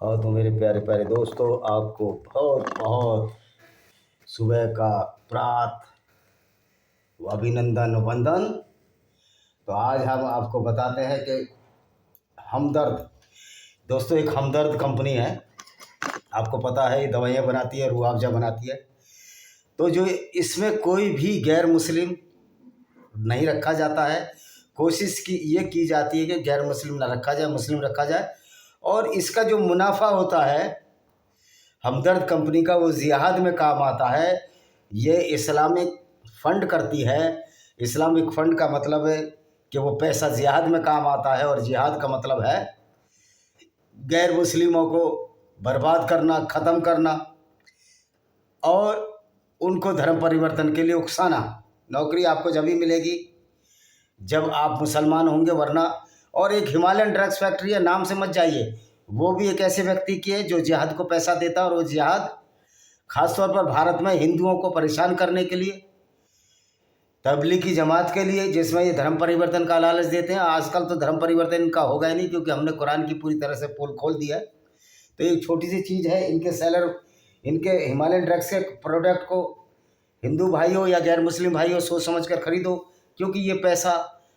और तो मेरे प्यारे प्यारे दोस्तों, आपको बहुत बहुत सुबह का प्रात अभिनंदन वंदन। तो आज हम आपको बताते हैं कि हमदर्द, दोस्तों एक हमदर्द कंपनी है। आपको पता है ये दवाइयाँ बनाती है, रूह अफ़ज़ा बनाती है। तो जो इसमें कोई भी गैर मुस्लिम नहीं रखा जाता है। कोशिश की ये की जाती है कि गैर मुस्लिम ना रखा जाए, मुस्लिम रखा जाए। और इसका जो मुनाफा होता है हमदर्द कंपनी का, वो जिहाद में काम आता है। ये इस्लामिक फ़ंड करती है। इस्लामिक फ़ंड का मतलब है कि वो पैसा जिहाद में काम आता है, और जिहाद का मतलब है गैर मुस्लिमों को बर्बाद करना, ख़त्म करना और उनको धर्म परिवर्तन के लिए उकसाना। नौकरी आपको जब ही मिलेगी जब आप मुसलमान होंगे, वरना। और एक हिमालयन ड्रग्स फैक्ट्री है, नाम से मत जाइए। वो भी एक ऐसे व्यक्ति की है जो जिहाद को पैसा देता है, और वो जिहाद खासतौर पर भारत में हिंदुओं को परेशान करने के लिए, तबलीगी जमात के लिए, जिसमें ये धर्म परिवर्तन का लालच देते हैं। आजकल तो धर्म परिवर्तन इनका होगा ही नहीं, क्योंकि हमने कुरान की पूरी तरह से पोल खोल दिया है। तो एक छोटी सी चीज़ है, इनके सेलर, इनके हिमालयन ड्रग्स के प्रोडक्ट को हिंदू भाइयों या गैर मुस्लिम भाइयों सोच समझ कर खरीदो, क्योंकि ये पैसा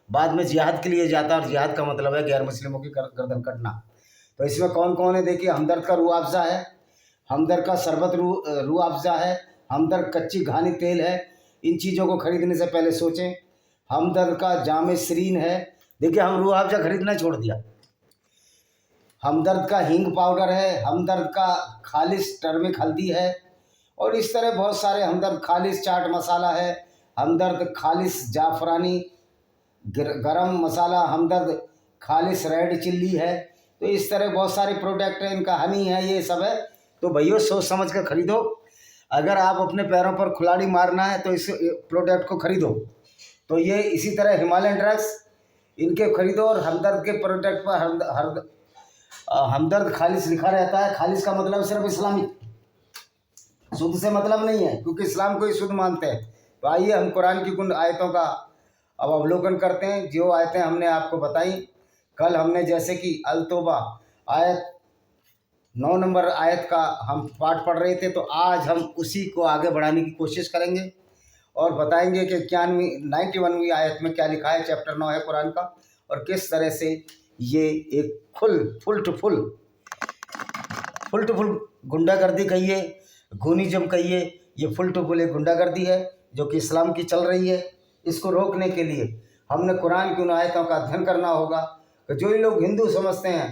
बाद में जिहाद के लिए जाता है, और जिहाद का मतलब है गैर मुस्लिमों की गर्दन कटना। तो इसमें कौन कौन है देखिए। हमदर्द का रूह अफ़ज़ा है, हमदर्द का शरबत रूह अफ़ज़ा है, हमदर्द कच्ची घानी तेल है। इन चीज़ों को खरीदने से पहले सोचें। हमदर्द का जामे शरीन है। देखिए हम रूह अफ़ज़ा खरीदना छोड़ दिया। हमदर्द का हींग पाउडर है, हमदर्द का खालिश टर्मिक हल्दी है, और इस तरह बहुत सारे। हमदर्द खालिश चाट मसाला है, हमदर्द खालिश जाफरानी गरम मसाला, हमदर्द खालिश रेड चिल्ली है। तो इस तरह बहुत सारे प्रोडक्ट हैं, इनका हनी है, ये सब है। तो भैया सोच समझ कर खरीदो। अगर आप अपने पैरों पर कुल्हाड़ी मारना है तो इस प्रोडक्ट को खरीदो। तो ये इसी तरह हिमालयन ड्रग्स, इनके खरीदो। और हमदर्द के प्रोडक्ट पर हमदर्द खालिश लिखा रहता है। खालिश का मतलब सिर्फ इस्लामिक, शुद्ध से मतलब नहीं है, क्योंकि इस्लाम को ही शुद्ध मानते हैं। तो आइए हम कुरान की कुछ आयतों का अब अवलोकन करते हैं। जो आयतें हमने आपको बताई कल, हमने जैसे कि अल तौबा आयत 9 नंबर आयत का हम पाठ पढ़ रहे थे, तो आज हम उसी को आगे बढ़ाने की कोशिश करेंगे और बताएंगे कि 91वीं आयत में क्या लिखा है। चैप्टर 9 है कुरान का, और किस तरह से ये एक फुल टू फुल गुंडागर्दी कहिए, खूनीज़म कहिए, ये फुल टू फुल एक गुंडागर्दी है जो कि इस्लाम की चल रही है। इसको रोकने के लिए हमने कुरान की उन आयतों का अध्ययन करना होगा। तो जो लोग हिंदू समझते हैं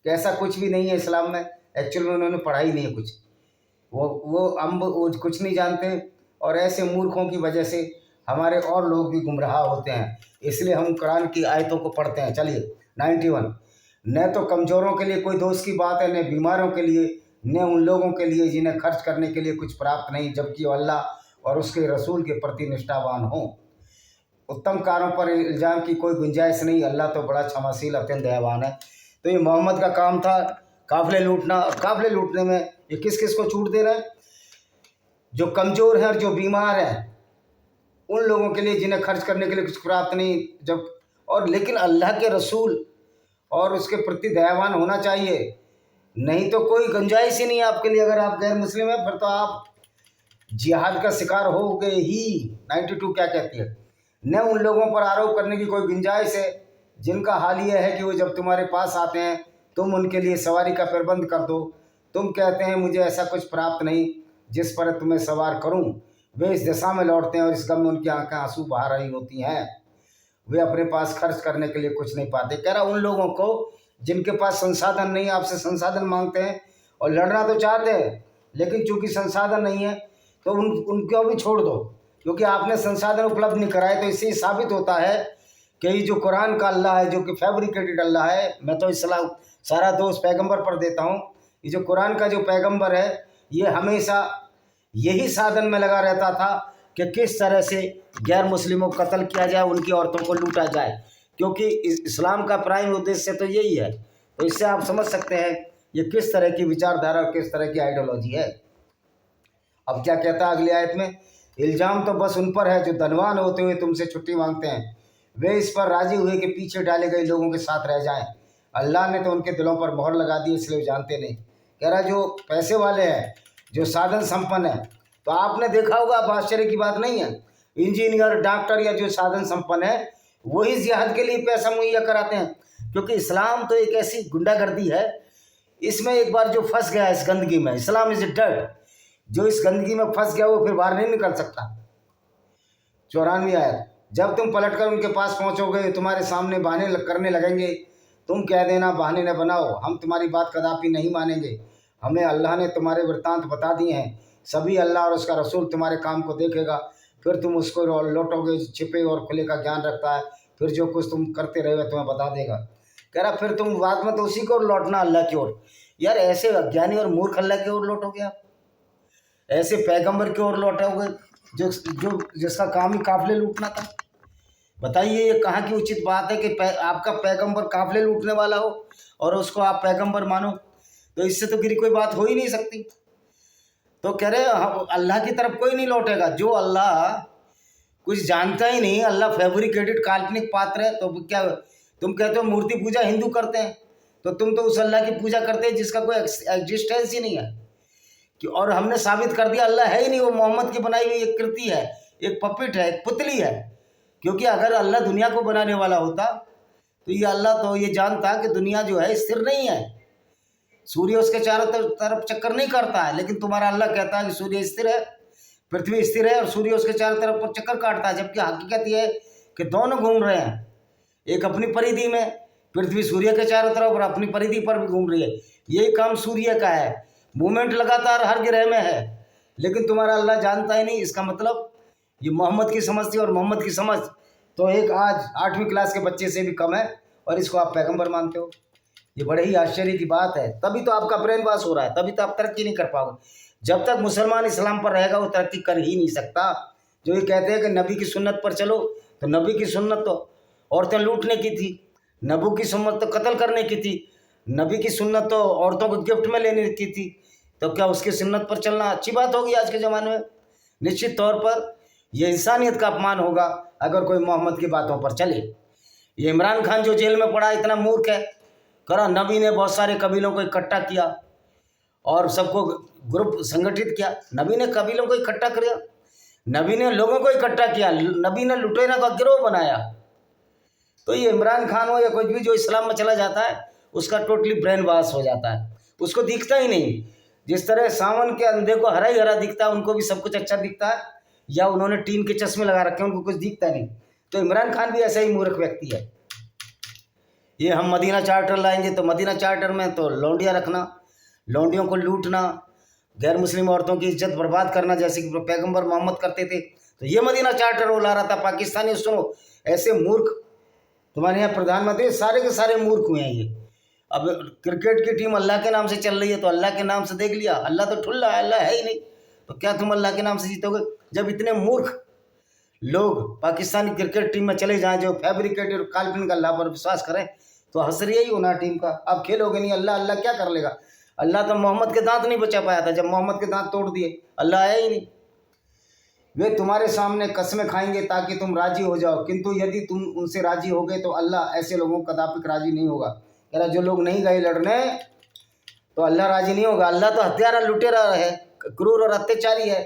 कि ऐसा कुछ भी नहीं है इस्लाम में, एक्चुअल में उन्होंने पढ़ा ही नहीं है कुछ। वो कुछ नहीं जानते, और ऐसे मूर्खों की वजह से हमारे और लोग भी गुमराह होते हैं। इसलिए हम कुरान की आयतों को पढ़ते हैं। चलिए 91। न तो कमज़ोरों के लिए कोई दोस्त की बात है, न बीमारों के लिए, न उन लोगों के लिए जिन्हें खर्च करने के लिए कुछ प्राप्त नहीं, जबकि वो अल्लाह और उसके रसूल के प्रति निष्ठावान हों। उत्तम कार्यों पर इल्ज़ाम की कोई गुंजाइश नहीं, अल्लाह तो बड़ा क्षमाशील अत्यंत दयावान है। तो ये मोहम्मद का काम था काफ़िले लूटना। और काफ़िले लूटने में ये किस किस को छूट दे रहे हैं? जो कमज़ोर हैं और जो बीमार हैं, उन लोगों के लिए जिन्हें खर्च करने के लिए कुछ प्राप्त नहीं, जब और लेकिन अल्लाह के रसूल और उसके प्रति दयावान होना चाहिए। नहीं तो कोई गुंजाइश ही नहीं है आपके लिए। अगर आप गैर मुस्लिम हैं फिर तो आप जिहाद का शिकार हो गए ही। 92 क्या कहती है? न उन लोगों पर आरोप करने की कोई गुंजाइश है जिनका हाल यह है कि वो जब तुम्हारे पास आते हैं तुम उनके लिए सवारी का प्रबंध कर दो। तुम कहते हैं मुझे ऐसा कुछ प्राप्त नहीं जिस पर तुम्हें सवार करूं। वे इस दिशा में लौटते हैं और इस गम में उनकी आंखें आंसू बहा रही होती हैं। वे अपने पास खर्च करने के लिए कुछ नहीं पाते। कह रहा उन लोगों को जिनके पास संसाधन नहीं, आपसे संसाधन मांगते हैं और लड़ना तो चाहते हैं, लेकिन चूंकि संसाधन नहीं है तो उनको भी छोड़ दो, क्योंकि आपने संसाधन उपलब्ध नहीं कराए। तो इससे साबित होता है कि ये जो कुरान का अल्लाह है, जो कि फैब्रिकेटेड अल्लाह है, मैं तो इस्लाम सारा दोष पैगंबर पर देता हूँ। ये जो कुरान का जो पैगंबर है, ये हमेशा यही साधन में लगा रहता था कि किस तरह से गैर मुस्लिमों को कत्ल किया जाए, उनकी औरतों को लूटा जाए, क्योंकि इस्लाम का प्राइम उद्देश्य तो यही है। तो इससे आप समझ सकते हैं ये किस तरह की विचारधारा और किस तरह की आइडियोलॉजी है। अब क्या कहता है अगली आयत में? इल्ज़ाम तो बस उन पर है जो धनवान होते हुए तुमसे छुट्टी मांगते हैं। वे इस पर राजी हुए कि पीछे डाले गए लोगों के साथ रह जाएं। अल्लाह ने तो उनके दिलों पर मोहर लगा दी, इसलिए जानते नहीं। कह रहा जो पैसे वाले हैं, जो साधन संपन्न है, तो आपने देखा होगा, आप आश्चर्य की बात नहीं है, इंजीनियर, डॉक्टर या जो साधन संपन्न है वही जिहाद के लिए पैसा मुहैया कराते हैं। क्योंकि इस्लाम तो एक ऐसी गुंडागर्दी है, इसमें एक बार जो फंस गया इस गंदगी में, इस्लाम इज डर्ट, जो इस गंदगी में फंस गया वो फिर बाहर नहीं निकल सकता। 94 आयत, जब तुम पलटकर उनके पास पहुंचोगे, तुम्हारे सामने बहाने करने लगेंगे, तुम कह देना बहाने न बनाओ, हम तुम्हारी बात कदापि नहीं मानेंगे, हमें अल्लाह ने तुम्हारे वृत्तांत बता दिए हैं, सभी अल्लाह और उसका रसूल तुम्हारे काम को देखेगा, फिर तुम उसको लौटोगे। छिपे और खुले का ज्ञान रखता है, फिर जो कुछ तुम करते रहोगे तुम्हें बता देगा। कह रहा फिर तुम बाद में तो उसी को लौटना, अल्लाह की ओर। यार ऐसे अज्ञानी और मूर्ख अल्लाह की ओर लौटोगे आप? ऐसे पैगंबर की ओर लौटोगे जो जिसका काम ही काफिले लूटना था? बताइए ये कहाँ की उचित बात है कि आपका पैगंबर काफिले लूटने वाला हो और उसको आप पैगंबर मानो? तो इससे तो गिरी कोई बात हो ही नहीं सकती। तो कह रहे अल्लाह की तरफ कोई नहीं लौटेगा। जो अल्लाह कुछ जानता ही नहीं, अल्लाह फेब्रिकेटेड काल्पनिक पात्र है, तो क्या तुम कहते हो मूर्ति पूजा हिंदू करते हैं, तो तुम तो उस अल्लाह की पूजा करते हैं जिसका कोई एग्जिस्टेंस ही नहीं है कि, और हमने साबित कर दिया अल्लाह है ही नहीं, वो मोहम्मद की बनाई हुई एक कृति है, एक पपिट है, एक पुतली है। क्योंकि अगर अल्लाह दुनिया को बनाने वाला होता तो ये अल्लाह तो ये जानता कि दुनिया जो है स्थिर नहीं है, सूर्य उसके चारों तरफ चक्कर नहीं करता है, लेकिन तुम्हारा अल्लाह कहता है कि सूर्य स्थिर है, पृथ्वी स्थिर है और सूर्य उसके चारों तरफ पर चक्कर काटता है। जबकि हकीकत यह है कि दोनों घूम रहे हैं, एक अपनी परिधि में, पृथ्वी सूर्य के चारों तरफ और अपनी परिधि पर भी घूम रही है। यही काम सूर्य का है, मूवमेंट लगातार हर ग्रह में है, लेकिन तुम्हारा अल्लाह जानता ही नहीं। इसका मतलब ये मोहम्मद की समझ थी, और मोहम्मद की समझ तो एक आज 8वीं क्लास के बच्चे से भी कम है, और इसको आप पैगंबर मानते हो। ये बड़े ही आश्चर्य की बात है। तभी तो आपका ब्रेन वॉश हो रहा है, तभी तो आप तरक्की नहीं कर पाओगे। जब तक मुसलमान इस्लाम पर रहेगा वो तरक्की कर ही नहीं सकता। जो ये कहते हैं कि नबी की सुन्नत पर चलो, तो नबी की सुन्नत तो औरतें लूटने की थी, नबी की सुन्नत तो कत्ल करने की थी, नबी की सुन्नत तो औरतों को गिफ्ट में लेने की थी। तो क्या उसकी सुन्नत पर चलना अच्छी बात होगी आज के ज़माने में? निश्चित तौर पर यह इंसानियत का अपमान होगा अगर कोई मोहम्मद की बातों पर चले। ये इमरान खान जो जेल में पड़ा इतना मूर्ख है, करा नबी ने बहुत सारे कबीलों को इकट्ठा किया और सबको ग्रुप संगठित किया। नबी ने कबीलों को इकट्ठा किया, नबी ने लोगों को इकट्ठा किया, नबी ने लुटेरा का गिरोह बनाया। तो ये इमरान खान हो या कुछ भी जो इस्लाम में चला जाता है उसका टोटली ब्रेन वॉश हो जाता है, उसको दिखता ही नहीं। जिस तरह सावन के अंधे को हरा ही हरा दिखता है, उनको भी सब कुछ अच्छा दिखता है, या उन्होंने टीन के चश्मे लगा रखे हैं उनको कुछ दिखता नहीं। तो इमरान खान भी ऐसा ही मूर्ख व्यक्ति है। ये हम मदीना चार्टर लाएंगे, तो मदीना चार्टर में तो लौंडियाँ रखना, लौंडियों को लूटना, गैर मुस्लिम औरतों की इज्जत बर्बाद करना, जैसे कि पैगंबर मोहम्मद करते थे। तो ये मदीना चार्टर वो ला रहा था। पाकिस्तानी सुनो, ऐसे मूर्ख तुम्हारे यहाँ प्रधानमंत्री सारे के सारे मूर्ख हुए हैं। ये अब क्रिकेट की टीम अल्लाह के नाम से चल रही है, तो अल्लाह के नाम से देख लिया, अल्लाह तो ठुल्ला है, अल्लाह है ही नहीं, तो क्या तुम अल्लाह के नाम से जीतोगे? जब इतने मूर्ख लोग पाकिस्तानी क्रिकेट टीम में चले जाएं जो फैब्रिकेटेड काल्पनिक अल्लाह पर विश्वास करें, तो हसर यही होना टीम का। अब खेलोगे नहीं, अल्लाह अल्लाह क्या कर लेगा? अल्लाह तो मोहम्मद के दांत नहीं बचा पाया था, जब मोहम्मद के दांत तोड़ दिए अल्लाह है ही नहीं। वे तुम्हारे सामने कसमें खाएंगे ताकि तुम राजी हो जाओ, किंतु यदि तुम उनसे राजी हो गए तो अल्लाह ऐसे लोगों को कदापि राजी नहीं होगा। कह रहा जो लोग नहीं गए लड़ने तो अल्लाह राजी नहीं होगा। अल्लाह तो हत्यारा लुटेरा है, क्रूर और अत्याचारी है।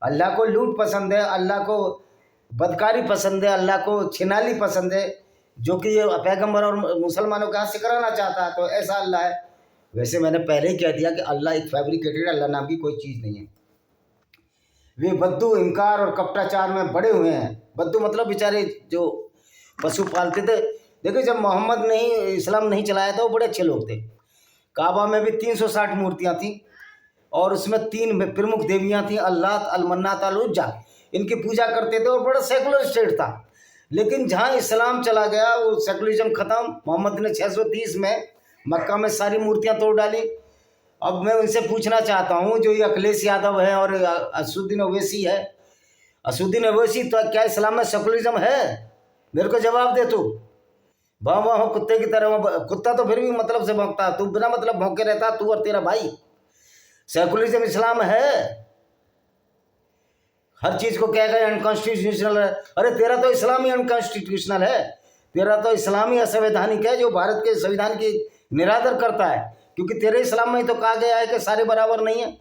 अल्लाह को लूट पसंद है, अल्लाह को बदकारी पसंद है, अल्लाह को छिनाली पसंद है, जो कि ये पैगंबर और मुसलमानों के हाथ से कराना चाहता है। तो ऐसा अल्लाह है। वैसे मैंने पहले ही कह दिया कि अल्लाह एक फैब्रिकेटेड, अल्लाह नाम की कोई चीज़ नहीं है। वे बद्दू, इनकार और कपटाचार में बड़े हुए हैं। बद्दू मतलब बेचारे जो पशु पालते थे। देखो जब मोहम्मद ने ही इस्लाम नहीं चलाया था वो बड़े अच्छे लोग थे। काबा में भी 360 मूर्तियाँ थीं और उसमें 3 प्रमुख देवियाँ थीं, अल्लाह, अलमन्नात, अल-उज्जा। इनकी पूजा करते थे और बड़ा सेकुलर स्टेट था। लेकिन जहाँ इस्लाम चला गया वो सेकुलरिज्म ख़त्म। मोहम्मद ने 630 में मक्का में सारी मूर्तियाँ तोड़ डाली। अब मैं उनसे पूछना चाहता हूँ, जो ये अखिलेश यादव है और असदुद्दीन ओवैसी है, असदुद्दीन ओवैसी, तो क्या इस्लाम में सेकुलरिज्म है? मेरे को जवाब दे तू। भाव भाव कुत्ते की तरह, कुत्ता तो फिर भी मतलब से भौंकता, तू बिना मतलब भौंके रहता, तू और तेरा भाई। सेकुलरिज्म इस्लाम है? हर चीज़ को क्या कहें अनकॉन्स्टिट्यूशनल है। अरे तेरा तो इस्लाम ही अनकॉन्स्टिट्यूशनल है, तेरा तो इस्लामी असंवैधानिक है जो भारत के संविधान की निरादर करता है। क्योंकि तेरे इस्लाम में तो कहा गया है कि सारे बराबर नहीं हैं,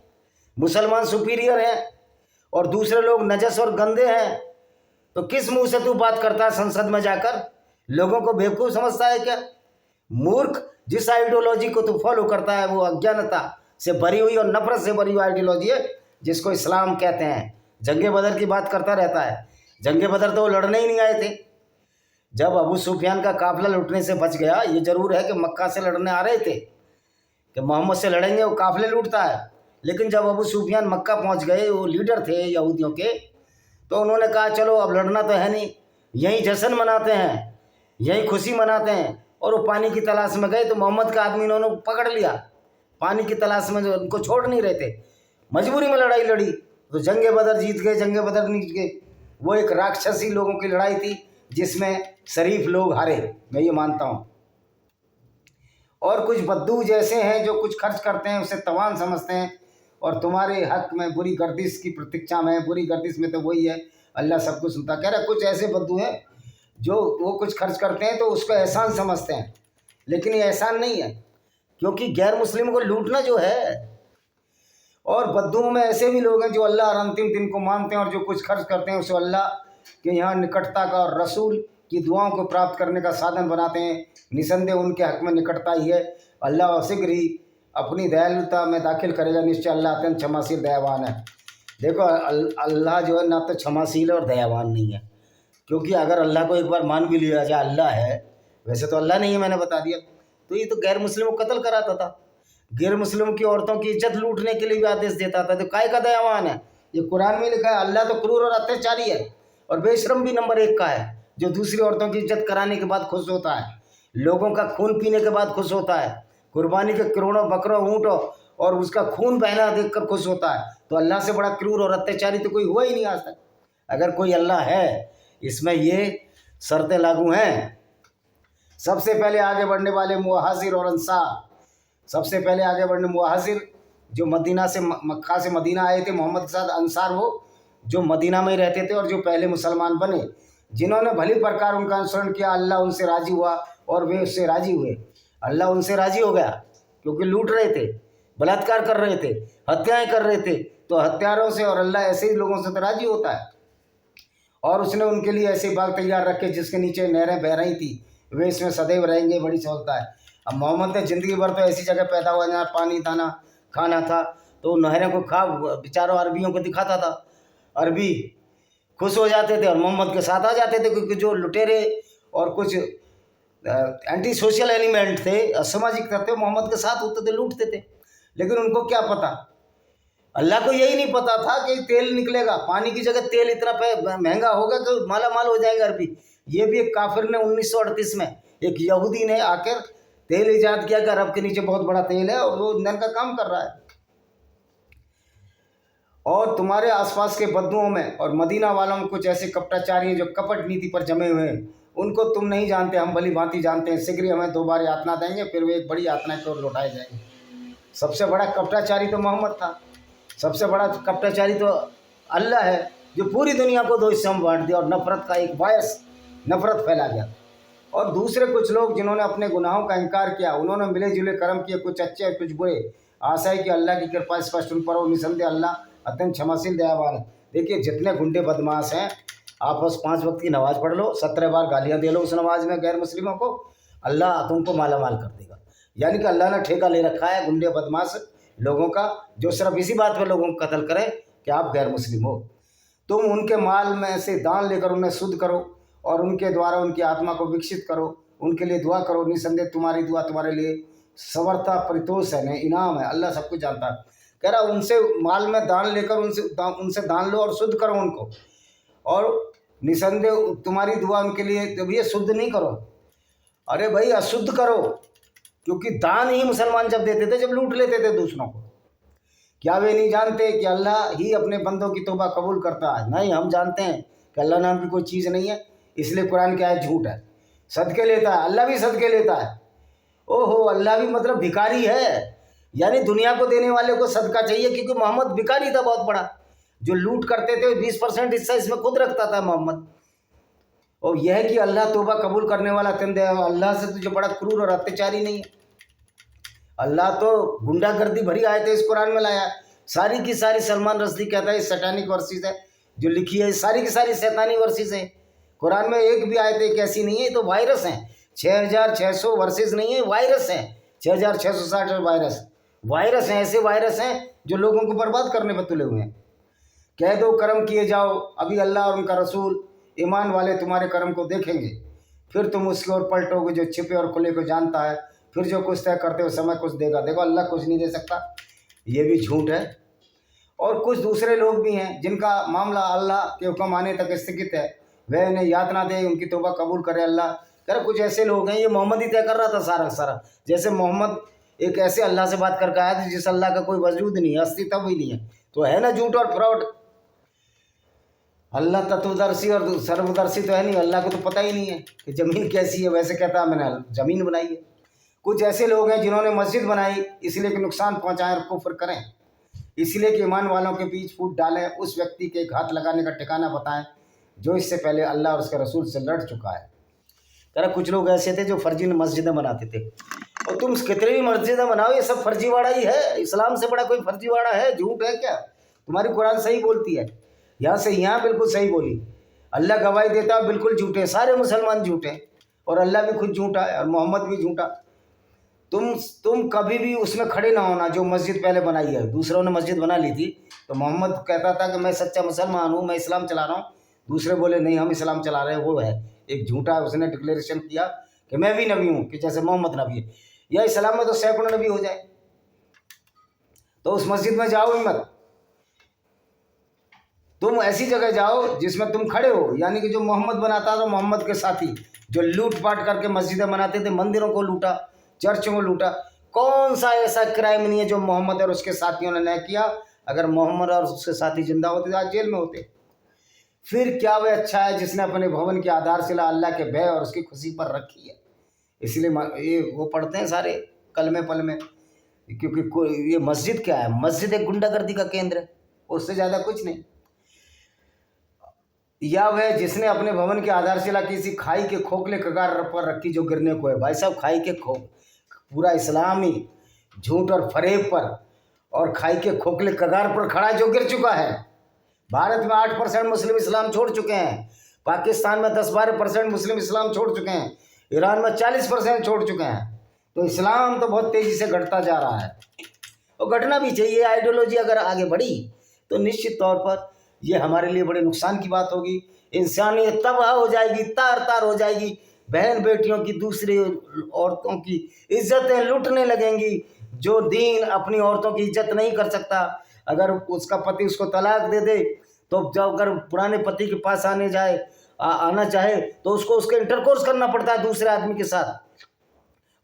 मुसलमान सुपीरियर हैं और दूसरे लोग नजस और गंदे हैं। तो किस मुंह से तू बात करता है संसद में जाकर? लोगों को बेवकूफ़ समझता है क्या? मूर्ख। जिस आइडियोलॉजी को तू फॉलो करता है वो अज्ञानता से भरी हुई और नफरत से भरी हुई आइडियोलॉजी है, जिसको इस्लाम कहते हैं। जंगे बदर की बात करता रहता है। जंगे बदर तो वो लड़ने ही नहीं आए थे। जब अबू सुफियान का काफिला लुटने से बच गया, ये जरूर है कि मक्का से लड़ने आ रहे थे कि मोहम्मद से लड़ेंगे, वो काफिले लूटता है। लेकिन जब अबू सुफियान मक्का पहुंच गए, वो लीडर थे यहूदियों के, तो उन्होंने कहा चलो अब लड़ना तो है नहीं, यहीं जश्न मनाते हैं, यहीं खुशी मनाते हैं। और वो पानी की तलाश में गए तो मोहम्मद का आदमी इन्होंने पकड़ लिया। पानी की तलाश में जो उनको छोड़ नहीं रहे थे, मजबूरी में लड़ाई लड़ी तो जंगे बदर जीत गए। जंगे बदर नहीं जीत गए, वो एक राक्षसी लोगों की लड़ाई थी जिसमें शरीफ लोग हारे, मैं ये मानता हूँ। और कुछ बद्दू जैसे हैं जो कुछ खर्च करते हैं उसे तवान समझते हैं और तुम्हारे हक में बुरी गर्दिश की प्रतीक्षा में, बुरी गर्दिश में तो वही है, अल्लाह सब कुछ सुनता। कह रहा कुछ ऐसे बद्दू हैं जो वो कुछ खर्च करते हैं तो उसको एहसान समझते हैं, लेकिन ये एहसान नहीं है, क्योंकि गैर मुस्लिम को लूटना जो है। और बद्दुओं में ऐसे भी लोग हैं जो अल्लाह और अंतिम दिन को मानते हैं और जो कुछ खर्च करते हैं उसे अल्लाह के यहाँ निकटता का और रसूल की दुआओं को प्राप्त करने का साधन बनाते हैं। निसंदेह उनके हक में निकटता ही है। अल्लाह शीघ्र ही अपनी दयालुता में दाखिल करेगा, निश्चय अल्लाह अत्यंत क्षमाशील दयावान है। देखो अल्लाह जो है ना तो क्षमाशील और दयावान नहीं है, क्योंकि अगर अल्लाह को एक बार मान भी लिया जाए अल्लाह है, वैसे तो अल्लाह नहीं है, मैंने बता दिया। तो ये तो गैर मुस्लिमों को कत्ल कराता था, गैर मुस्लिमों की औरतों की इज्जत लूटने के लिए भी आदेश देता था। तो काय का दयावान है? ये कुरान में लिखा है। अल्लाह तो क्रूर और अत्याचारी है और बेशरम भी नंबर 1 का है, जो दूसरी औरतों की इज्जत कराने के बाद खुश होता है, लोगों का खून पीने के बाद खुश होता है, कुर्बानी के करोड़ों बकरों ऊँटों और उसका खून बहना देखकर खुश होता है। तो अल्लाह से बड़ा क्रूर और अत्याचारी तो कोई हुआ ही नहीं आज तक। अगर कोई अल्लाह है, इसमें ये शर्तें लागू हैं। सबसे पहले आगे बढ़ने वाले मुहाजिर और अंसार, सबसे पहले आगे बढ़ने मुहाजिर जो मदीना से मक्का से मदीना आए थे मोहम्मद के साथ, अंसार वो जो मदीना में ही रहते थे और जो पहले मुसलमान बने, जिन्होंने भली प्रकार उनका अनुसरण किया, अल्लाह उनसे राजी हुआ और वे उससे राजी हुए। अल्लाह उनसे राजी हो गया क्योंकि लूट रहे थे, बलात्कार कर रहे थे, हत्याएं कर रहे थे। तो हत्यारों से और अल्लाह ऐसे ही लोगों से तो राजी होता है। और उसने उनके लिए ऐसे बाग तैयार रखे जिसके नीचे नहरें बह रही थी, वे इसमें सदैव रहेंगे, बड़ी सहूलता है। अब मोहम्मद ने ज़िंदगी भर तो ऐसी जगह पैदा हुआ जहाँ पानी दाना खाना था, तो नहरों को खा बेचारों अरबियों को दिखाता था। अरबी खुश हो जाते थे और मोहम्मद के साथ आ जाते थे, क्योंकि जो लुटेरे और कुछ एंटी सोशल एलिमेंट थे, असामाजिक तत्व मोहम्मद के साथ होते थे, लूटते थे। लेकिन उनको क्या पता, अल्लाह को यही नहीं पता था कि तेल निकलेगा, पानी की जगह तेल इतना महंगा होगा तो माला माल हो जाएगा अरबी। ये भी एक काफिर ने 1938 में एक यहूदी ने आकर तेल ईजाद किया कि अरब के नीचे बहुत बड़ा तेल है और वो ईंधन का काम कर रहा है। और तुम्हारे आसपास के बद्दुओं में और मदीना वालों में कुछ ऐसे कपटाचारी हैं जो कपट नीति पर जमे हुए हैं, उनको तुम नहीं जानते, हम भली भांति जानते हैं। शीघ्र हमें 2 बार यातना देंगे, फिर वे एक बड़ी यातना की ओर लौटाए जाएंगे। सबसे बड़ा कपटाचारी तो मोहम्मद था, सबसे बड़ा कपटाचारी तो अल्लाह है, जो पूरी दुनिया को 2 हिस्सों में बांट दिया और नफरत का एक वायरस, नफरत फैला गया। और दूसरे कुछ लोग जिन्होंने अपने गुनाहों का इनकार किया, उन्होंने मिले जुले कर्म किए, कुछ अच्छे कुछ बुरे। आशा है कि अल्लाह की कृपा स्पष्ट उन पर हो। निसंदेह अल्लाह अत्यंत क्षमाशील दयावान है। देखिए जितने गुंडे बदमाश हैं, आप बस 5 वक्त की नमाज़ पढ़ लो, 17 बार गालियाँ दे लो उस नमाज में गैर मुस्लिमों को, अल्लाह तुमको माला माल कर देगा। यानी कि अल्लाह ने ठेका ले रखा है गुंडे बदमाश लोगों का, जो सिर्फ इसी बात पर लोगों को कत्ल करें कि आप गैर मुस्लिम हो। तुम उनके माल में से दान लेकर उन्हें शुद्ध करो और उनके द्वारा उनकी आत्मा को विकसित करो, उनके लिए दुआ करो। निसंदेह तुम्हारी दुआ तुम्हारे लिए सवर्ता परितोष है, इनाम है, अल्लाह सब कुछ जानता है। कह रहा उनसे माल में दान लेकर उनसे दान लो और शुद्ध करो उनको, और निसंदेह तुम्हारी दुआ उनके लिए। तो भैया शुद्ध नहीं करो, अरे भाई अशुद्ध करो, क्योंकि दान ही मुसलमान जब देते थे जब लूट लेते थे दूसरों को। क्या वे नहीं जानते कि अल्लाह ही अपने बंदों की तौबा कबूल करता है? नहीं, हम जानते हैं कि अल्लाह नाम की कोई चीज़ नहीं है, इसलिए कुरान क्या है, झूठ है। सदके लेता है, अल्लाह भी सदके लेता है। ओहो, अल्लाह भी मतलब भिखारी है, यानी दुनिया को देने वाले को सदका चाहिए, क्योंकि मोहम्मद भिखारी था बहुत बड़ा, जो लूट करते थे 20% हिस्सा इसमें खुद रखता था मोहम्मद। और यह है कि अल्लाह तौबा कबूल करने वाला अत्यंत, अल्लाह से तुझे बड़ा क्रूर और अत्याचारी नहीं है। अल्लाह तो गुंडागर्दी भरी आयतें इस कुरान में लाया, सारी की सारी सलमान रश्दी कहता है सैतानिक वर्सेस है जो लिखी है, सारी की सारी शैतानी वर्सेस है। कुरान में एक भी आयत एक ऐसी नहीं है, तो वायरस हैं 6600 वर्सेस नहीं है, वायरस हैं 6660 वायरस हैं, ऐसे वायरस हैं जो लोगों को बर्बाद करने पर तुले हुए हैं। कह दो कर्म किए जाओ, अभी अल्लाह और उनका रसूल ईमान वाले तुम्हारे कर्म को देखेंगे, फिर तुम उसकी ओर पलटोगे जो छिपे और खुले को जानता है, फिर जो कुछ तय करते हो समय कुछ देगा। देखो अल्लाह कुछ नहीं दे सकता, ये भी झूठ है। और कुछ दूसरे लोग भी हैं जिनका मामला अल्लाह के हुक्म आने तक स्थगित है, वह इन्हें यातना दे, उनकी तौबा कबूल करे अल्लाह। कर कुछ ऐसे लोग हैं, ये मोहम्मद ही तय कर रहा था सारा सारा। जैसे मोहम्मद एक ऐसे अल्लाह से बात करके आया था जिस अल्लाह का कोई वजूद नहीं है, अस्तित्व ही नहीं है, तो है ना झूठ और फ्रॉड। अल्लाह तत्वदर्शी और सर्वदर्शी तो है नहीं, अल्लाह को तो पता ही नहीं है कि ज़मीन कैसी है, वैसे कहता है मैंने ज़मीन बनाई है। कुछ ऐसे लोग हैं जिन्होंने मस्जिद बनाई इसलिए कि नुकसान पहुंचाएं और कुफ्र करें, इसलिए कि ईमान वालों के बीच फूट डालें, उस व्यक्ति के घात लगाने का ठिकाना बताएं जो इससे पहले अल्लाह और उसके रसूल से लड़ चुका है। तरह कुछ लोग ऐसे थे जो फर्जी मस्जिदें बनाते थे, और तुम कितनी भी मस्जिदें बनाओ ये सब फर्जीवाड़ा ही है। इस्लाम से बड़ा कोई फर्जीवाड़ा है, झूठ है क्या? तुम्हारी कुरान सही बोलती है, यहाँ से यहाँ बिल्कुल सही बोली, अल्लाह गवाही देता है बिल्कुल झूठे, सारे मुसलमान झूठे और अल्लाह भी खुद झूठा है और मोहम्मद भी झूठा। तुम कभी भी उसमें खड़े ना होना जो मस्जिद पहले बनाई है। दूसरों ने मस्जिद बना ली थी तो मोहम्मद कहता था कि मैं सच्चा मुसलमान हूँ, मैं इस्लाम चला रहा हूँ, दूसरे बोले नहीं हम इस्लाम चला रहे हैं, वो है एक झूठा। उसने डिक्लेरेशन किया कि मैं भी नबी हूँ, कि जैसे मोहम्मद नबी है, या इस्लाम में तो सैकड़ों नबी हो जाए। तो उस मस्जिद में जाओ ही मत, तुम ऐसी जगह जाओ जिसमें तुम खड़े हो, यानी कि जो मोहम्मद बनाता था, मोहम्मद के साथी जो लूट पाट करके मस्जिदें बनाते थे, मंदिरों को लूटा, चर्चों को लूटा। कौन सा ऐसा क्राइम नहीं है जो मोहम्मद और उसके साथियों ने न किया? अगर मोहम्मद और उसके साथी जिंदा होते तो आज जेल में होते। फिर क्या वह अच्छा है जिसने अपने भवन की आधारशिला अल्लाह के भय और उसकी खुशी पर रखी है। इसलिए ये वो पढ़ते हैं सारे कलमे पल में, क्योंकि ये मस्जिद क्या है? मस्जिद एक गुंडागर्दी का केंद्र है, उससे ज़्यादा कुछ नहीं। या वह जिसने अपने भवन की आधारशिला किसी खाई के खोखले कगार पर रखी जो गिरने को है। भाई साहब, खाई के पूरा इस्लामी झूठ और फरेब पर और खाई के खोखले कगार पर खड़ा जो गिर चुका है। भारत में 8% मुस्लिम इस्लाम छोड़ चुके हैं, पाकिस्तान में 10-12% मुस्लिम इस्लाम छोड़ चुके हैं, ईरान में 40% छोड़ चुके हैं। तो इस्लाम तो बहुत तेज़ी से घटता जा रहा है और घटना भी चाहिए। आइडियोलॉजी अगर आगे बढ़ी तो निश्चित तौर पर ये हमारे लिए बड़े नुकसान की बात होगी। इंसानियत तबाह हो जाएगी, तार तार हो जाएगी, बहन बेटियों की दूसरी औरतों की इज्जतें लूटने लगेंगी। जो दीन अपनी औरतों की इज्जत नहीं कर सकता, अगर उसका पति उसको तलाक दे दे तो जब अगर पुराने पति के पास आना चाहे तो उसको उसके इंटरकोर्स करना पड़ता है दूसरे आदमी के साथ।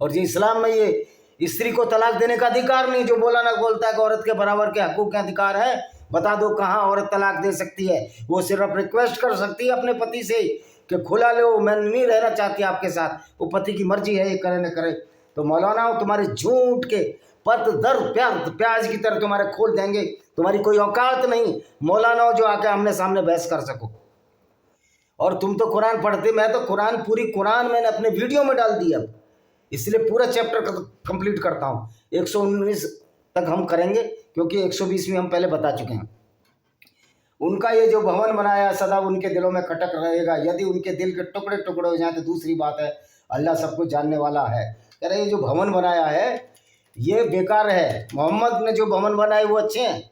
और जी इस्लाम में ये स्त्री को तलाक देने का अधिकार नहीं। जो मौलाना बोलता है कि औरत के बराबर के हकूक़ के अधिकार है, बता दो कहाँ औरत तलाक दे सकती है? वो सिर्फ रिक्वेस्ट कर सकती है अपने पति से कि खुला लो, मैं नहीं रहना चाहती आपके साथ। वो पति की मर्जी है, ये करे न करे। तो मौलाना तुम्हारे झूठ के पत दर प्याज की तरह तुम्हारे खोल देंगे। तुम्हारी कोई औकात नहीं मौलाना जो आके आमने सामने बहस कर सको। और तुम तो कुरान पढ़ते, मैं तो पूरी कुरान मैंने अपने वीडियो में डाल दी अब, इसलिए पूरा चैप्टर कंप्लीट करता हूँ। 119 तक हम करेंगे क्योंकि 120 में हम पहले बता चुके हैं। उनका ये जो भवन बनाया सदा उनके दिलों में खटक रहेगा। यदि उनके दिल के टुकड़े टुकड़े हो जाए तो दूसरी बात है, अल्लाह सब कुछ जानने वाला है। कह रहे ये जो भवन बनाया है ये बेकार है। मोहम्मद ने जो भवन बनाए वो अच्छे हैं।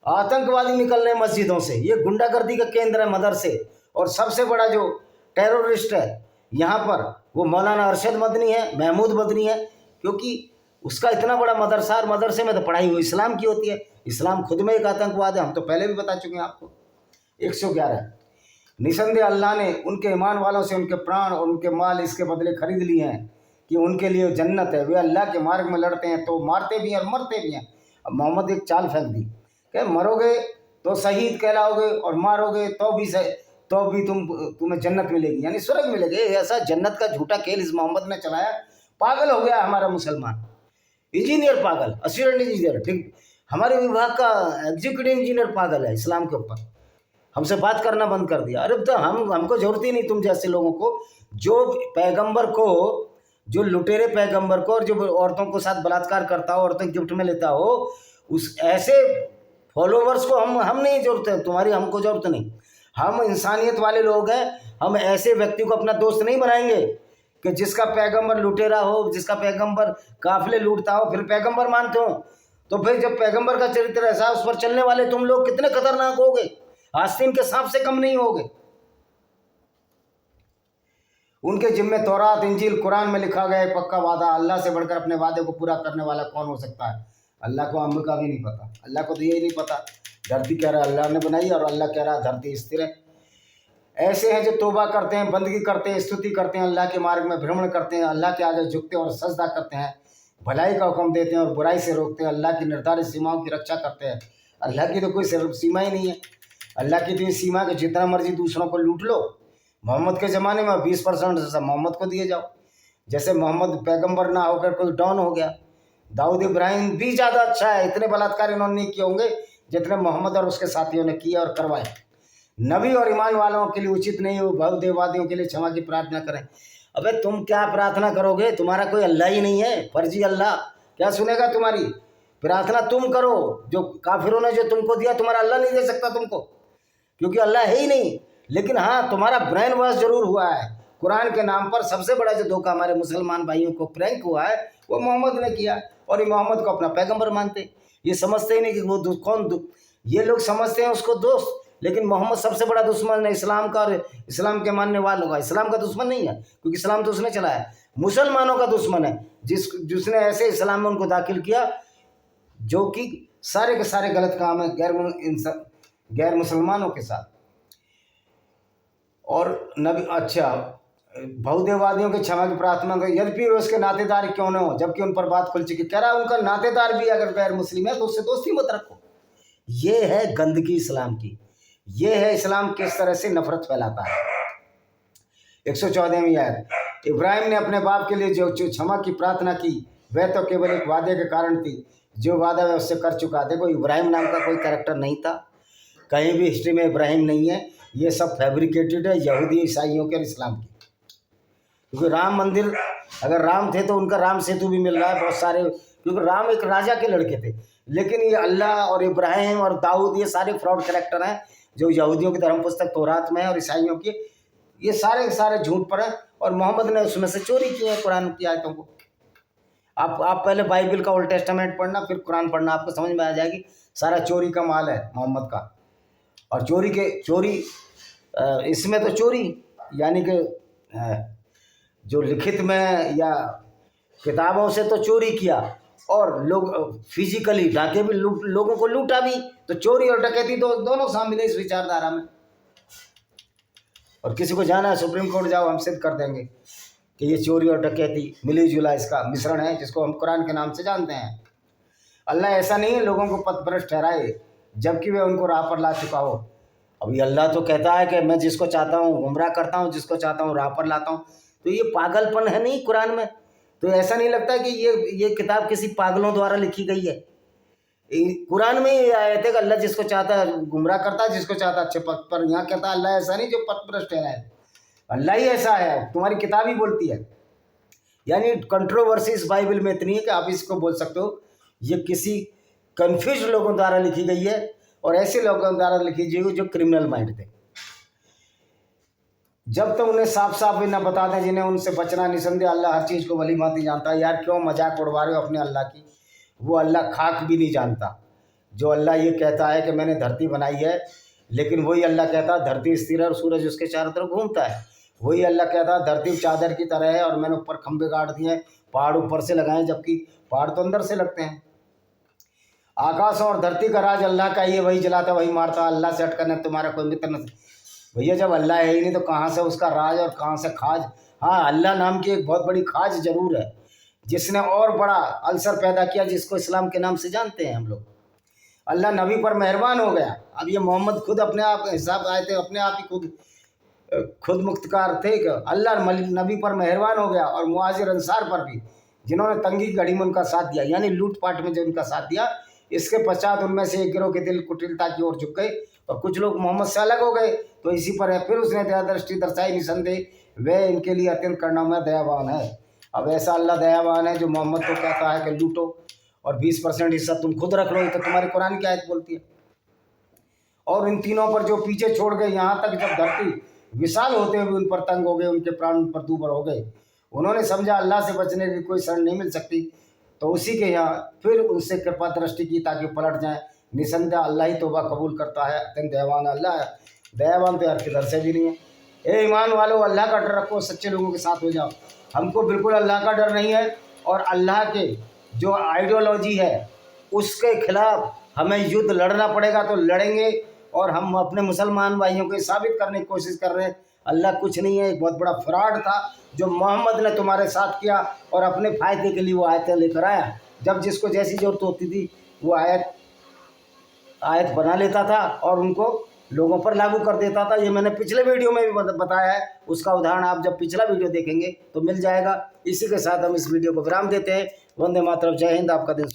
आतंकवादी निकल रहे मस्जिदों से, ये गुंडागर्दी का केंद्र है मदरसे। और सबसे बड़ा जो टेररिस्ट है यहाँ पर वो मौलाना अरशद मदनी है, महमूद मदनी है, क्योंकि उसका इतना बड़ा मदरसा, और मदरसे में तो पढ़ाई हुई इस्लाम की होती है। इस्लाम खुद में एक आतंकवाद है, हम तो पहले भी बता चुके हैं आपको। 111 निसंदेह अल्लाह ने उनके ईमान वालों से उनके प्राण और उनके माल इसके बदले खरीद लिए हैं कि उनके लिए जन्नत है। वे अल्लाह के मार्ग में लड़ते हैं तो मारते भी हैं और मरते भी हैं। अब मोहम्मद एक चाल फेंक दी कि मरोगे तो शहीद कहलाओगे और मारोगे तो भी तुम्हें जन्नत मिलेगी, यानी स्वर्ग मिलेगी। ऐसा जन्नत का झूठा खेल इस मोहम्मद ने चलाया। पागल हो गया हमारा मुसलमान। इंजीनियर पागल, असिस्टेंट इंजीनियर, ठीक, हमारे विभाग का एग्जीक्यूटिव इंजीनियर पागल है इस्लाम के ऊपर। हमसे बात करना बंद कर दिया। अरे तो हमको जरूरत ही नहीं तुम जैसे लोगों को, जो पैगंबर को जो लुटेरे पैगंबर को और जो औरतों को साथ बलात्कार करता हो, औरतें गिफ्ट में लेता हो, उस ऐसे फॉलोवर्स को हम नहीं जरूरत है, तुम्हारी हमको जरूरत नहीं। हम इंसानियत वाले लोग हैं, हम ऐसे व्यक्ति को अपना दोस्त नहीं बनाएंगे कि जिसका पैगंबर लुटेरा हो, जिसका पैगंबर काफिले लूटता हो, फिर पैगंबर मानते हो। तो फिर जब पैगंबर का चरित्र ऐसा, उस पर चलने वाले तुम लोग कितने खतरनाक होगे, आस्तीन के सांप से कम नहीं होगे। उनके जिम्मे तौरात, इंजील, कुरान में लिखा गया एक पक्का वादा, अल्लाह से बढ़कर अपने वादे को पूरा करने वाला कौन हो सकता है। अल्लाह को अम्म का भी नहीं पता, अल्लाह को तो यही नहीं पता, धरती कह रहा है अल्लाह ने बनाई और अल्लाह कह रहा है धरती स्थिर है। ऐसे हैं जो तौबा करते हैं, बंदगी करते हैं, स्तुति करते हैं, अल्लाह के मार्ग में भ्रमण करते हैं, अल्लाह के आगे झुकते हैं और सजदा करते हैं, भलाई का हुक्म देते हैं और बुराई से रोकते हैं, अल्लाह की निर्धारित सीमाओं की रक्षा करते हैं। अल्लाह की तो कोई सीमा ही नहीं है। अल्लाह की तो सीमा के जितना मर्जी दूसरों को लूट लो। मोहम्मद के ज़माने में 20% सब मोहम्मद को दिए जाओ। जैसे मोहम्मद पैगंबर ना होकर कोई डॉन हो गया। दाऊद इब्राहिम भी ज़्यादा अच्छा है, इतने बलात्कार इन्होंने नहीं किए होंगे जितने मोहम्मद और उसके साथियों ने किए और करवाए। नबी और ईमान वालों के लिए उचित नहीं हो बहुदेववादियों के लिए क्षमा की प्रार्थना करें। अबे तुम क्या प्रार्थना करोगे, तुम्हारा कोई अल्लाह ही नहीं है, फर्जी अल्लाह क्या सुनेगा तुम्हारी प्रार्थना। तुम करो जो काफिरों ने जो तुमको दिया, तुम्हारा अल्लाह नहीं दे सकता तुमको, क्योंकि अल्लाह है ही नहीं। लेकिन हाँ, तुम्हारा ब्रेन वॉश जरूर हुआ है। कुरान के नाम पर सबसे बड़ा जो धोखा हमारे मुसलमान भाइयों को प्रैंक हुआ है वो मोहम्मद ने किया, और ये मोहम्मद को अपना पैगंबर मानते। ये समझते ही नहीं कि वो ये लोग समझते हैं उसको दोस्त, लेकिन मोहम्मद सबसे बड़ा दुश्मन है इस्लाम का और इस्लाम के मानने वालों का। इस्लाम का दुश्मन नहीं है, क्योंकि इस्लाम तो उसने चलाया। मुसलमानों का दुश्मन है जिसने ऐसे इस्लाम में उनको दाखिल किया जो कि सारे के सारे गलत काम है गैर मुसलमानों के साथ। और नबी अच्छा बहुदेववादियों के क्षमा की प्रार्थना कर, यद्यपि वे उसके नातेदार क्यों न हो, जबकि उन पर बात खुल चुकी। कह रहा है उनका नातेदार भी अगर गैर मुस्लिम है तो उससे दोस्ती मत रखो। ये है गंदगी इस्लाम की, ये है इस्लाम किस तरह से नफरत फैलाता है। 114वीं आयत, इब्राहिम ने अपने बाप के लिए जो क्षमा की प्रार्थना की वह तो केवल एक वादे के कारण थी, जो वादा वह उससे कर चुका। देखो इब्राहिम नाम का कोई कैरेक्टर नहीं था, कहीं भी हिस्ट्री में इब्राहिम नहीं है, ये सब फैब्रिकेटेड है यहूदी ईसाइयों के और इस्लाम की। क्योंकि राम मंदिर, अगर राम थे तो उनका राम सेतु भी मिल रहा है बहुत सारे, क्योंकि राम एक राजा के लड़के थे। लेकिन ये अल्लाह और इब्राहिम और दाऊद ये सारे फ्रॉड कैरेक्टर हैं जो यहूदियों की धर्म पुस्तक तौरात में है और ईसाइयों की, ये सारे सारे झूठ पर हैं। और मोहम्मद ने उसमें से चोरी की है कुरान की आयतों को। आप पहले बाइबल का ओल्ड टेस्टामेंट पढ़ना, फिर कुरान पढ़ना, आपको समझ में आ जाएगी। सारा चोरी का माल है मोहम्मद का। और चोरी इसमें तो चोरी यानी कि जो लिखित में या किताबों से तो चोरी किया, और लोग फिजिकली डाके भी लोगों को लूटा भी। तो चोरी और डकैती तो दोनों शामिल है इस विचारधारा में। और किसी को जाना है सुप्रीम कोर्ट जाओ, हम सिद्ध कर देंगे कि ये चोरी और डकैती मिली जुला इसका मिश्रण है, जिसको हम कुरान के नाम से जानते हैं। अल्लाह ऐसा नहीं है लोगों को पथभ्रष्ट ठहराए जबकि वे उनको राह पर ला चुका हो। अभी अल्लाह तो कहता है कि मैं जिसको चाहता हूँ गुमराह करता हूँ, जिसको चाहता हूँ राह पर लाता हूँ। तो ये पागलपन है नहीं कुरान में? तो ऐसा नहीं लगता कि ये किताब किसी पागलों द्वारा लिखी गई है? कुरान में ये आयत है कि अल्लाह जिसको चाहता है गुमराह करता है, जिसको चाहता है अच्छे पथ पर। यहाँ कहता है अल्लाह ऐसा नहीं जो पथभ्रष्ट है, अल्लाह ही ऐसा है, तुम्हारी किताब ही बोलती है। यानी कंट्रोवर्सी इस बाइबल में इतनी है कि आप इसको बोल सकते हो ये किसी कन्फ्यूज लोगों द्वारा लिखी गई है, और ऐसे लोगों द्वारा लिखी गई जो क्रिमिनल माइंड थे। जब तक उन्हें साफ साफ भी ना बता दें जिन्हें उनसे बचना। निसंदेह अल्लाह हर चीज़ को भली भांति जानता है। यार क्यों मजाक उड़वा रहे हो अपने अल्लाह की? वो अल्लाह खाक भी नहीं जानता। जो अल्लाह ये कहता है कि मैंने धरती बनाई है, लेकिन वही अल्लाह कहता है धरती स्थिर है और सूरज उसके चारों तरफ घूमता है। वही अल्लाह कहता है धरती चादर की तरह है और मैंने ऊपर खंभे गाड़ दिए हैं, पहाड़ ऊपर से लगाए, जबकि पहाड़ तो अंदर से लगते हैं। आकाश और धरती का राज अल्लाह का ही है, वही जलाता वही मारता, अल्लाह से हटकर न तुम्हारा कोई मित्र न। भैया जब अल्लाह है ही नहीं तो कहाँ से उसका राज और कहाँ से खाज? हाँ, अल्लाह नाम की एक बहुत बड़ी खाज जरूर है जिसने और बड़ा अल्सर पैदा किया, जिसको इस्लाम के नाम से जानते हैं हम लोग। अल्लाह नबी पर मेहरबान हो गया। अब ये मोहम्मद खुद अपने आप हिसाब आए थे, अपने आप ही खुद मुख्तकार थे कि अल्लाह नबी पर मेहरबान हो गया, और मुहाजिर अंसार पर भी जिन्होंने तंगी घड़ी में उनका साथ दिया, यानी लूटपाट में जो उनका साथ दिया। इसके पश्चात उनमें से एक गिरोह के दिल कुटिलता की ओर झुक गए और कुछ लोग मोहम्मद से अलग हो गए। तो इसी पर है फिर उसने दया दृष्टि दर्शाई, निसंदेह वह इनके लिए अत्यंत करुणामय दयावान है। अब ऐसा अल्लाह दयावान है जो मोहम्मद को कहता है कि लूटो और 20% हिस्सा तुम खुद रख लो, ये तो तुम्हारी कुरान की आयत बोलती है। और इन तीनों पर जो पीछे छोड़ गए, यहाँ तक जब धरती विशाल होते हुए उन पर तंग हो गए, उनके प्राण उन पर दूभर हो गए, उन्होंने समझा अल्लाह से बचने की कोई शरण नहीं मिल सकती, तो उसी के यहाँ फिर उनसे कृपा दृष्टि की ताकि पलट जाएं। निसंदेह अल्लाह ही तौबा कबूल करता है, अत्यंत दयावान अल्लाह है, दयावान तो यार किधर से भी नहीं है। ए ईमान वालों, अल्लाह का डर रखो, सच्चे लोगों के साथ हो जाओ। हमको बिल्कुल अल्लाह का डर नहीं है, और अल्लाह के जो आइडियोलॉजी है उसके खिलाफ हमें युद्ध लड़ना पड़ेगा तो लड़ेंगे। और हम अपने मुसलमान भाइयों को साबित करने की कोशिश कर रहे हैं अल्लाह कुछ नहीं है, एक बहुत बड़ा फ्रॉड था जो मोहम्मद ने तुम्हारे साथ किया, और अपने फ़ायदे के लिए वो आयतें लेकर आया। जब जिसको जैसी ज़रूरत होती थी वो आयत बना लेता था और उनको लोगों पर लागू कर देता था। ये मैंने पिछले वीडियो में भी बताया है, उसका उदाहरण आप जब पिछला वीडियो देखेंगे तो मिल जाएगा। इसी के साथ हम इस वीडियो को विराम देते हैं। वंदे मातरम, जय हिंद, आपका दिन